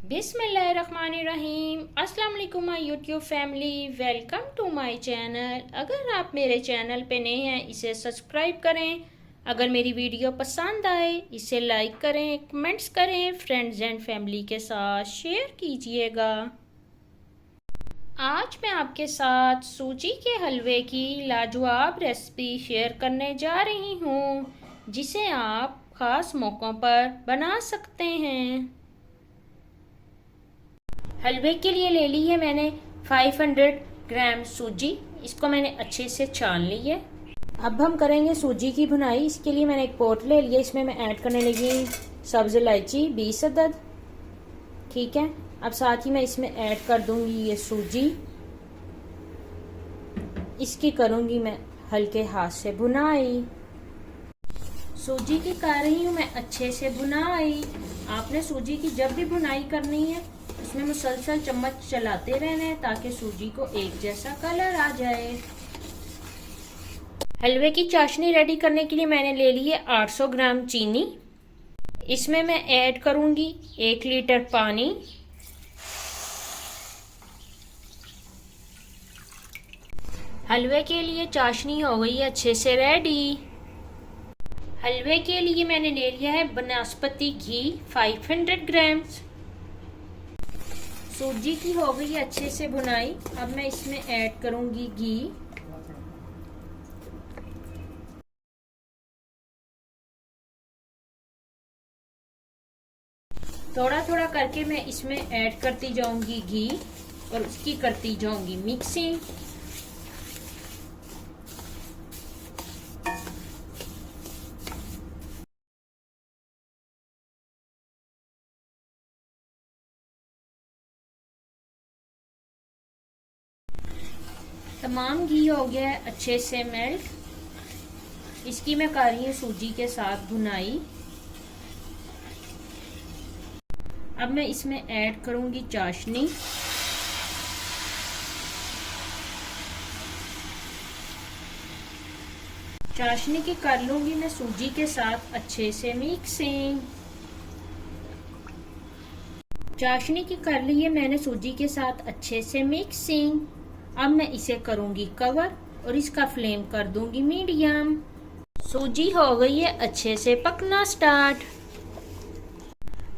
बिस्मिल्लाहिर्रहमानिर्रहीम। अस्सलाम वालेकुम my YouTube family, welcome to my channel. अगर आप मेरे चैनल पे नए हैं इसे सब्सक्राइब करें। अगर मेरी वीडियो पसंद आए इसे लाइक करें, कमेंट्स करें, फ्रेंड्स एंड फैमिली के साथ शेयर कीजिएगा। आज मैं आपके साथ सूजी के हलवे की लाजवाब रेसिपी शेयर करने जा रही हूँ, जिसे आप ख़ास मौक़ों पर बना सकते हैं। हलवे के लिए ले ली है मैंने 500 ग्राम सूजी। इसको मैंने अच्छे से छान ली है। अब हम करेंगे सूजी की भुनाई। इसके लिए मैंने एक पोट ले लिया, इसमें मैं ऐड करने लगी सब्ज़ इलायची 20 अदद। ठीक है, अब साथ ही मैं इसमें ऐड कर दूंगी ये सूजी। इसकी करूंगी मैं हल्के हाथ से भुनाई। सूजी की कर रही हूँ मैं अच्छे से भुनाई। आपने सूजी की जब भी भुनाई करनी है इसमें मुसलसल चम्मच चलाते रहना है ताकि सूजी को एक जैसा कलर आ जाए। हलवे की चाशनी रेडी करने के लिए मैंने ले ली है 800 ग्राम चीनी। इसमें मैं ऐड करूंगी 1 लीटर पानी। हलवे के लिए चाशनी हो गई है अच्छे से रेडी। हलवे के लिए मैंने ले लिया है बनस्पति घी 500 ग्राम्स। सूजी की हो गई है अच्छे से भुनाई। अब मैं इसमें ऐड करूंगी घी। थोड़ा थोड़ा करके मैं इसमें ऐड करती जाऊंगी घी और उसकी करती जाऊंगी मिक्सिंग। तमाम घी हो गया है अच्छे से मेल्ट। इसकी मैं कर रही हूँ सूजी के साथ भुनाई। अब मैं इसमें ऐड करूंगी चाशनी। चाशनी की कर लूंगी मैं सूजी के साथ अच्छे से मिक्सिंग। चाशनी की कर ली है मैंने सूजी के साथ अच्छे से मिक्सिंग। अब मैं इसे करूंगी कवर और इसका फ्लेम कर दूंगी मीडियम। सूजी हो गई है अच्छे से पकना स्टार्ट।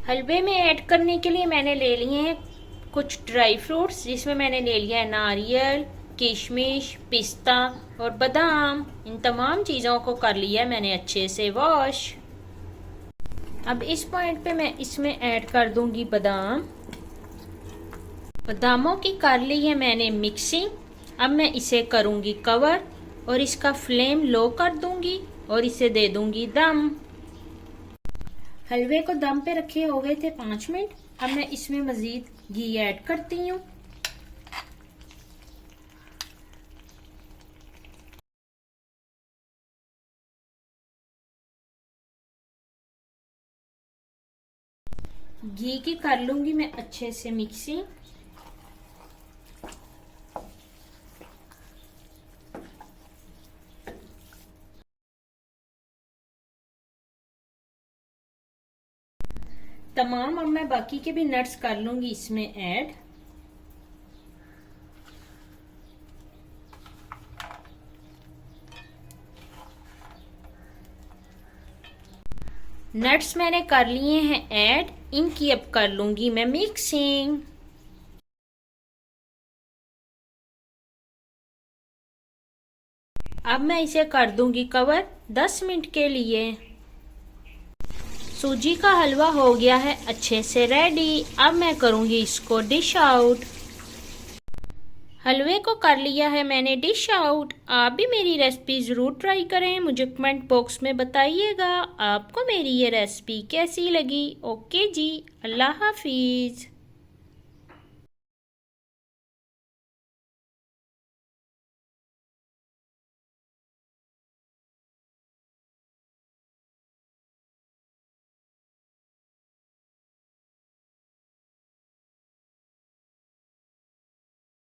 हलवे में ऐड करने के लिए मैंने ले लिए हैं कुछ ड्राई फ्रूट्स, जिसमें मैंने ले लिया है नारियल, किशमिश, पिस्ता और बादाम। इन तमाम चीज़ों को कर लिया है मैंने अच्छे से वॉश। अब इस पॉइंट पे मैं इसमें ऐड कर दूंगी बादाम। बादामों की कर ली है मैंने मिक्सिंग। अब मैं इसे करूंगी कवर और इसका फ्लेम लो कर दूंगी और इसे दे दूंगी दम। हलवे को दम पे रखे हो गए थे 5 मिनट। अब मैं इसमें मजीद घी ऐड करती हूँ। घी की कर लूंगी मैं अच्छे से मिक्सिंग। तमाम अब मैं बाकी के भी नट्स कर लूंगी इसमें ऐड। नट्स मैंने कर लिए हैं ऐड। इनकी अब कर लूंगी मैं मिक्सिंग। अब मैं इसे कर दूंगी कवर 10 मिनट के लिए। सूजी का हलवा हो गया है अच्छे से रेडी। अब मैं करूंगी इसको डिश आउट। हलवे को कर लिया है मैंने डिश आउट। आप भी मेरी रेसिपी ज़रूर ट्राई करें। मुझे कमेंट बॉक्स में बताइएगा आपको मेरी ये रेसिपी कैसी लगी। ओके जी, अल्लाह हाफिज़।